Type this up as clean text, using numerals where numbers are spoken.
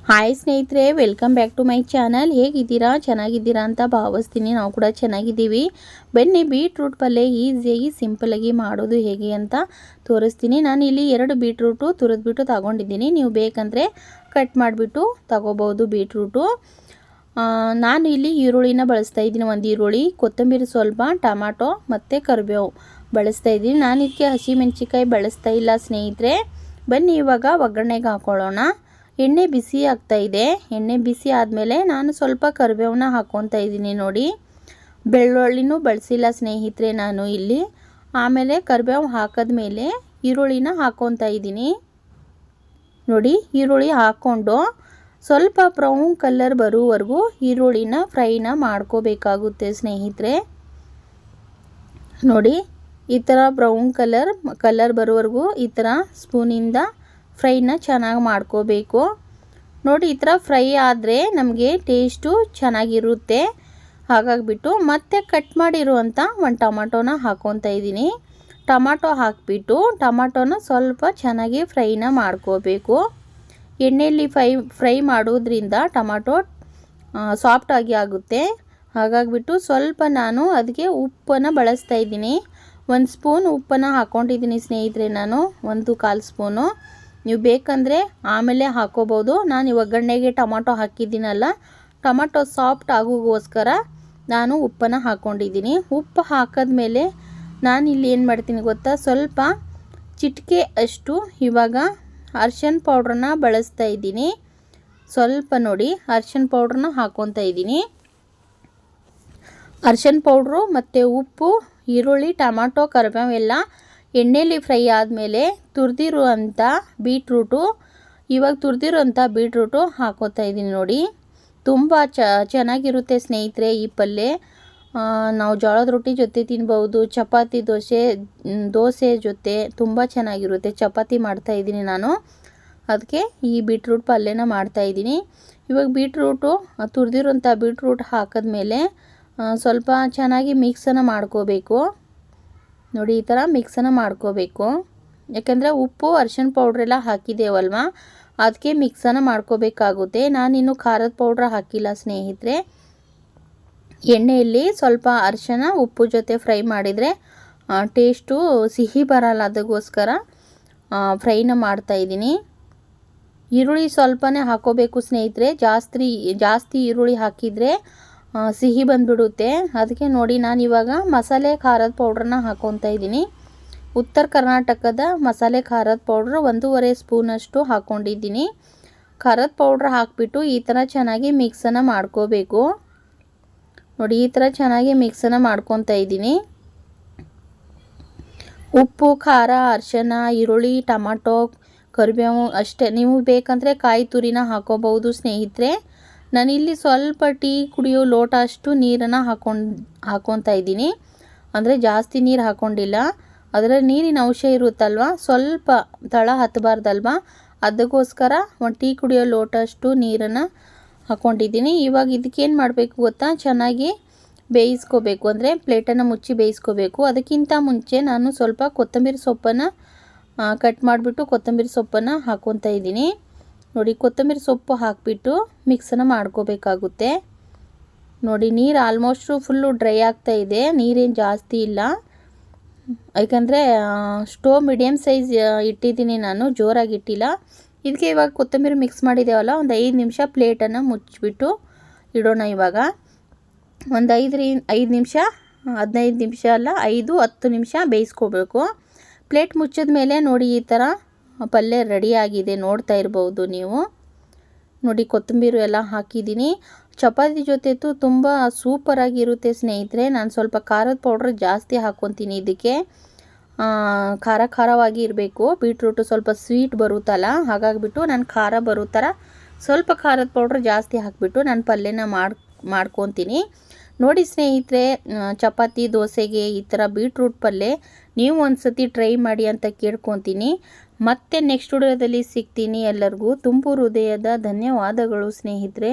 Hi ಸ್ನೇಹಿತರೆ, welcome back to my channel. ಹೇಗಿದ್ದೀರಾ? ಚೆನ್ನಾಗಿದ್ದೀರಾ ಅಂತ ಭಾವಿಸ್ತೀನಿ. ನಾವು ಕೂಡ ಚೆನ್ನಾಗಿದ್ದೀವಿ. ಬನ್ನಿ ಬೀಟ್ರೂಟ್ ಪಲ್ಯ ಈಸಿಯಾಗಿ ಸಿಂಪಲಾಗಿ ಮಾಡೋದು ಹೇಗೆ ಅಂತ ತೋರಿಸ್ತೀನಿ. ನಾನು ಇಲ್ಲಿ 2 ಬೀಟ್ರೂಟು ತುರಿದ್ಬಿಟ್ಟು ತಗೊಂಡಿದ್ದೀನಿ. ನೀವು ಬೇಕಂದರೆ ಕಟ್ ಮಾಡಿಬಿಟ್ಟು ತಗೋಬೋದು ಬೀಟ್ರೂಟು. ನಾನು ಇಲ್ಲಿ ಈರುಳ್ಳಿನ ಬಳಸ್ತಾ ಇದ್ದೀನಿ. ಒಂದು ಈರುಳ್ಳಿ, ಕೊತ್ತಂಬರಿ ಸ್ವಲ್ಪ, ಟೊಮಾಟೊ ಮತ್ತು ಕರಿಬೇವು ಬಳಸ್ತಾ ಇದ್ದೀನಿ. ನಾನು ಇದಕ್ಕೆ ಹಸಿಮೆಣಸಿಕಾಯಿ ಬಳಸ್ತಾ ಇಲ್ಲ ಸ್ನೇಹಿತರೆ. ಬನ್ನಿ ಇವಾಗ ಒಗ್ಗರಣೆಗೆ ಹಾಕೊಳ್ಳೋಣ. ಎಣ್ಣೆ ಬಿಸಿ ಆಗ್ತಾ ಇದೆ. ಎಣ್ಣೆ ಬಿಸಿ ಆದಮೇಲೆ ನಾನು ಸ್ವಲ್ಪ ಕರಿಬೇವನ್ನ ಹಾಕ್ಕೊತಾ ಇದ್ದೀನಿ. ನೋಡಿ, ಬೆಳ್ಳುಳ್ಳಿನೂ ಬಳಸಿಲ್ಲ ಸ್ನೇಹಿತರೆ ನಾನು ಇಲ್ಲಿ. ಆಮೇಲೆ ಕರಿಬೇವು ಹಾಕಿದ್ಮೇಲೆ ಈರುಳ್ಳಿನ ಹಾಕ್ಕೊತಾ ಇದ್ದೀನಿ. ನೋಡಿ, ಈರುಳ್ಳಿ ಹಾಕ್ಕೊಂಡು ಸ್ವಲ್ಪ ಬ್ರೌನ್ ಕಲರ್ ಬರೋವರೆಗೂ ಈರುಳ್ಳಿನ ಫ್ರೈನ ಮಾಡ್ಕೋಬೇಕಾಗುತ್ತೆ ಸ್ನೇಹಿತರೆ. ನೋಡಿ, ಈ ಥರ ಬ್ರೌನ್ ಕಲರ್ ಬರೋವರೆಗೂ ಈ ಥರ ಸ್ಪೂನಿಂದ ಫ್ರೈನ ಚೆನ್ನಾಗಿ ಮಾಡ್ಕೋಬೇಕು. ನೋಡಿ, ಈ ಥರ ಫ್ರೈ ಆದರೆ ನಮಗೆ ಟೇಸ್ಟು ಚೆನ್ನಾಗಿರುತ್ತೆ. ಹಾಗಾಗಿಬಿಟ್ಟು ಮತ್ತೆ ಕಟ್ ಮಾಡಿರುವಂಥ ಒಂದು ಟೊಮಾಟೋನ ಹಾಕ್ಕೊತಾ ಇದ್ದೀನಿ. ಟೊಮಾಟೊ ಹಾಕಿಬಿಟ್ಟು ಟೊಮಾಟೋನ ಸ್ವಲ್ಪ ಚೆನ್ನಾಗಿ ಫ್ರೈನ ಮಾಡ್ಕೋಬೇಕು. ಎಣ್ಣೆಯಲ್ಲಿ ಫ್ರೈ ಮಾಡೋದ್ರಿಂದ ಟೊಮಾಟೊ ಸಾಫ್ಟಾಗಿ ಆಗುತ್ತೆ. ಹಾಗಾಗಿಬಿಟ್ಟು ಸ್ವಲ್ಪ ನಾನು ಅದಕ್ಕೆ ಉಪ್ಪನ್ನು ಬಳಸ್ತಾ ಇದ್ದೀನಿ. 1 ಸ್ಪೂನ್ ಉಪ್ಪನ್ನು ಹಾಕ್ಕೊಂಡಿದ್ದೀನಿ ಸ್ನೇಹಿತರೆ ನಾನು, 1/4 ಸ್ಪೂನು. ನೀವು ಬೇಕಂದರೆ ಆಮೇಲೆ ಹಾಕೋಬೋದು. ನಾನು ಒಗ್ಗರಣೆಗೆ ಟೊಮಾಟೊ ಹಾಕಿದ್ದೀನಲ್ಲ, ಟೊಮಾಟೊ ಸಾಫ್ಟ್ ಆಗೋಗೋಸ್ಕರ ನಾನು ಉಪ್ಪನ್ನು ಹಾಕ್ಕೊಂಡಿದ್ದೀನಿ. ಉಪ್ಪು ಹಾಕಿದ್ಮೇಲೆ ನಾನು ಇಲ್ಲಿ ಏನು ಮಾಡ್ತೀನಿ ಗೊತ್ತಾ, ಸ್ವಲ್ಪ ಚಿಟಿಕೆ ಅಷ್ಟು ಇವಾಗ ಅರಿಶಿನ ಪೌಡ್ರನ್ನ ಬಳಸ್ತಾ ಇದ್ದೀನಿ. ಸ್ವಲ್ಪ ನೋಡಿ, ಅರಿಶಿನ ಪೌಡ್ರನ್ನ ಹಾಕ್ಕೊತಾ ಇದ್ದೀನಿ. ಅರಿಶಿನ ಪೌಡ್ರು ಮತ್ತು ಉಪ್ಪು, ಈರುಳ್ಳಿ, ಟೊಮಾಟೊ, ಕರಿಬೇವು ಎಲ್ಲ ಎಣ್ಣೆಯಲ್ಲಿ ಫ್ರೈ ಆದಮೇಲೆ ತುರಿದಿರುವಂಥ ಬೀಟ್ರೂಟು ಹಾಕೋತಾ ಇದ್ದೀನಿ. ನೋಡಿ, ತುಂಬ ಚೆನ್ನಾಗಿರುತ್ತೆ ಸ್ನೇಹಿತರೆ ಈ ಪಲ್ಯ. ನಾವು ಜೋಳದ ರೊಟ್ಟಿ ಜೊತೆ ತಿನ್ಬೋದು, ಚಪಾತಿ, ದೋಸೆ ಜೊತೆ ತುಂಬ ಚೆನ್ನಾಗಿರುತ್ತೆ. ಚಪಾತಿ ಮಾಡ್ತಾಯಿದ್ದೀನಿ ನಾನು, ಅದಕ್ಕೆ ಈ ಬೀಟ್ರೂಟ್ ಪಲ್ಯನ ಮಾಡ್ತಾಯಿದ್ದೀನಿ. ಇವಾಗ ತುರಿದಿರುವಂಥ ಬೀಟ್ರೂಟ್ ಹಾಕಿದ್ಮೇಲೆ ಸ್ವಲ್ಪ ಚೆನ್ನಾಗಿ ಮಿಕ್ಸನ್ನು ಮಾಡ್ಕೋಬೇಕು. ನೋಡಿ, ಈ ಥರ ಮಿಕ್ಸನ್ನು ಮಾಡ್ಕೋಬೇಕು. ಯಾಕಂದರೆ ಉಪ್ಪು, ಅರಿಶಿನ ಪೌಡ್ರೆಲ್ಲ ಹಾಕಿದ್ದೇವಲ್ವ, ಅದಕ್ಕೆ ಮಿಕ್ಸನ್ನು ಮಾಡ್ಕೋಬೇಕಾಗುತ್ತೆ. ನಾನಿನ್ನು ಖಾರದ ಪೌಡ್ರ್ ಹಾಕಿಲ್ಲ ಸ್ನೇಹಿತರೆ. ಎಣ್ಣೆಯಲ್ಲಿ ಸ್ವಲ್ಪ ಅರಿಶಿನ ಉಪ್ಪು ಜೊತೆ ಫ್ರೈ ಮಾಡಿದರೆ ಟೇಸ್ಟು ಸಿಹಿ ಬರಲ್ಲ, ಅದಕ್ಕೋಸ್ಕರ ಫ್ರೈನ ಮಾಡ್ತಾಯಿದ್ದೀನಿ. ಈರುಳ್ಳಿ ಸ್ವಲ್ಪನೇ ಹಾಕೋಬೇಕು ಸ್ನೇಹಿತರೆ. ಜಾಸ್ತಿ ಈರುಳ್ಳಿ ಹಾಕಿದರೆ ಸಿಹಿ ಬಂದುಬಿಡುತ್ತೆ. ಅದಕ್ಕೆ ನೋಡಿ, ನಾನು ಇವಾಗ ಮಸಾಲೆ ಖಾರದ ಪೌಡ್ರನ್ನ ಹಾಕ್ಕೊತಾ ಇದ್ದೀನಿ. ಉತ್ತರ ಕರ್ನಾಟಕದ ಮಸಾಲೆ ಖಾರದ ಪೌಡ್ರ್ 1.5 ಸ್ಪೂನಷ್ಟು ಹಾಕ್ಕೊಂಡಿದ್ದೀನಿ. ಖಾರದ ಪೌಡ್ರ್ ಹಾಕಿಬಿಟ್ಟು ಈ ಥರ ಚೆನ್ನಾಗಿ ಮಿಕ್ಸನ್ನು ಮಾಡ್ಕೋಬೇಕು. ನೋಡಿ, ಈ ಥರ ಚೆನ್ನಾಗಿ ಮಿಕ್ಸನ್ನು ಮಾಡ್ಕೊತಾ ಇದ್ದೀನಿ. ಉಪ್ಪು, ಖಾರ, ಅರಿಶಿನ, ಈರುಳ್ಳಿ, ಟೊಮಾಟೊ, ಕರಿಬೇವು ಅಷ್ಟೇ. ನೀವು ಬೇಕಂದರೆ ಕಾಯಿ ತುರಿನ ಹಾಕೋಬಹುದು ಸ್ನೇಹಿತರೆ. ನಾನಿಲ್ಲಿ ಸ್ವಲ್ಪ ಟೀ ಕುಡಿಯೋ ಲೋಟ ಅಷ್ಟು ನೀರನ್ನು ಹಾಕ್ಕೊತಾ ಇದ್ದೀನಿ. ಅಂದರೆ ಜಾಸ್ತಿ ನೀರು ಹಾಕ್ಕೊಂಡಿಲ್ಲ. ಅದರಲ್ಲಿ ನೀರಿನ ಅಂಶ ಇರುತ್ತಲ್ವ, ಸ್ವಲ್ಪ ತಳ ಹತ್ತಬಾರ್ದಲ್ವ, ಅದಕ್ಕೋಸ್ಕರ 1 ಟೀ ಕುಡಿಯೋ ಲೋಟ ಅಷ್ಟು ನೀರನ್ನು ಹಾಕ್ಕೊಂಡಿದ್ದೀನಿ. ಇವಾಗ ಇದಕ್ಕೇನು ಮಾಡಬೇಕು ಗೊತ್ತಾ, ಚೆನ್ನಾಗಿ ಬೇಯಿಸ್ಕೋಬೇಕು. ಅಂದರೆ ಪ್ಲೇಟನ್ನು ಮುಚ್ಚಿ ಬೇಯಿಸ್ಕೋಬೇಕು. ಅದಕ್ಕಿಂತ ಮುಂಚೆ ನಾನು ಸ್ವಲ್ಪ ಕೊತ್ತಂಬರಿ ಸೊಪ್ಪನ್ನು ಕಟ್ ಮಾಡಿಬಿಟ್ಟು ಕೊತ್ತಂಬರಿ ಸೊಪ್ಪನ್ನು ಹಾಕ್ಕೊತಾ ಇದ್ದೀನಿ. ನೋಡಿ, ಕೊತ್ತಂಬರಿ ಸೊಪ್ಪು ಹಾಕಿಬಿಟ್ಟು ಮಿಕ್ಸನ್ನು ಮಾಡ್ಕೋಬೇಕಾಗುತ್ತೆ. ನೋಡಿ, ನೀರು ಆಲ್ಮೋಸ್ಟು ಫುಲ್ಲು ಡ್ರೈ ಆಗ್ತಾ ಇದೆ. ನೀರೇನು ಜಾಸ್ತಿ ಇಲ್ಲ, ಯಾಕಂದರೆ ಸ್ಟೋವ್ ಮೀಡಿಯಮ್ ಸೈಜ್ ಇಟ್ಟಿದ್ದೀನಿ ನಾನು, ಜೋರಾಗಿ ಇಟ್ಟಿಲ್ಲ. ಇದಕ್ಕೆ ಇವಾಗ ಕೊತ್ತಂಬರಿ ಮಿಕ್ಸ್ ಮಾಡಿದ್ದೇವಲ್ಲ, ಒಂದು 5 ನಿಮಿಷ ಪ್ಲೇಟನ್ನು ಮುಚ್ಚಿಬಿಟ್ಟು ಇಡೋಣ. ಇವಾಗ ಒಂದು 5 ನಿಮಿಷ, 15 ನಿಮಿಷ ಅಲ್ಲ, 5-10 ನಿಮಿಷ ಬೇಯಿಸ್ಕೋಬೇಕು. ಪ್ಲೇಟ್ ಮುಚ್ಚಿದ ಮೇಲೆ ನೋಡಿ, ಈ ಥರ ಪಲ್ಯ ರೆಡಿಯಾಗಿದೆ, ನೋಡ್ತಾ ಇರ್ಬೋದು ನೀವು. ನೋಡಿ, ಕೊತ್ತಂಬರಿ ಎಲ್ಲ ಹಾಕಿದ್ದೀನಿ. ಚಪಾತಿ ಜೊತೆತು ತುಂಬ ಸೂಪರಾಗಿರುತ್ತೆ ಸ್ನೇಹಿತರೆ. ನಾನು ಸ್ವಲ್ಪ ಖಾರದ ಪೌಡ್ರ್ ಜಾಸ್ತಿ ಹಾಕ್ಕೊತೀನಿ. ಇದಕ್ಕೆ ಖಾರವಾಗಿ ಇರಬೇಕು. ಬೀಟ್ರೂಟು ಸ್ವಲ್ಪ ಸ್ವೀಟ್ ಬರುತ್ತಲ್ಲ, ಹಾಗಾಗಿಬಿಟ್ಟು ನಾನು ಖಾರ ಬರೋ ಥರ ಸ್ವಲ್ಪ ಖಾರದ ಪೌಡ್ರ್ ಜಾಸ್ತಿ ಹಾಕಿಬಿಟ್ಟು ನಾನು ಪಲ್ಯನ ಮಾಡ್ಕೊತೀನಿ. ನೋಡಿ ಸ್ನೇಹಿತರೆ, ಚಪಾತಿ, ದೋಸೆಗೆ ಈ ಥರ ಬೀಟ್ರೂಟ್ ಪಲ್ಯ ನೀವು ಒಂದು ಸತಿ ಟ್ರೈ ಮಾಡಿ ಅಂತ ಕೇಳ್ಕೊತೀನಿ. ಮತ್ತೆ ನೆಕ್ಸ್ಟ್ ವಿಡಿಯೋದಲ್ಲಿ ಸಿಗ್ತೀನಿ. ಎಲ್ಲರಿಗೂ ತುಂಬು ಹೃದಯದ ಧನ್ಯವಾದಗಳು ಸ್ನೇಹಿತರೆ.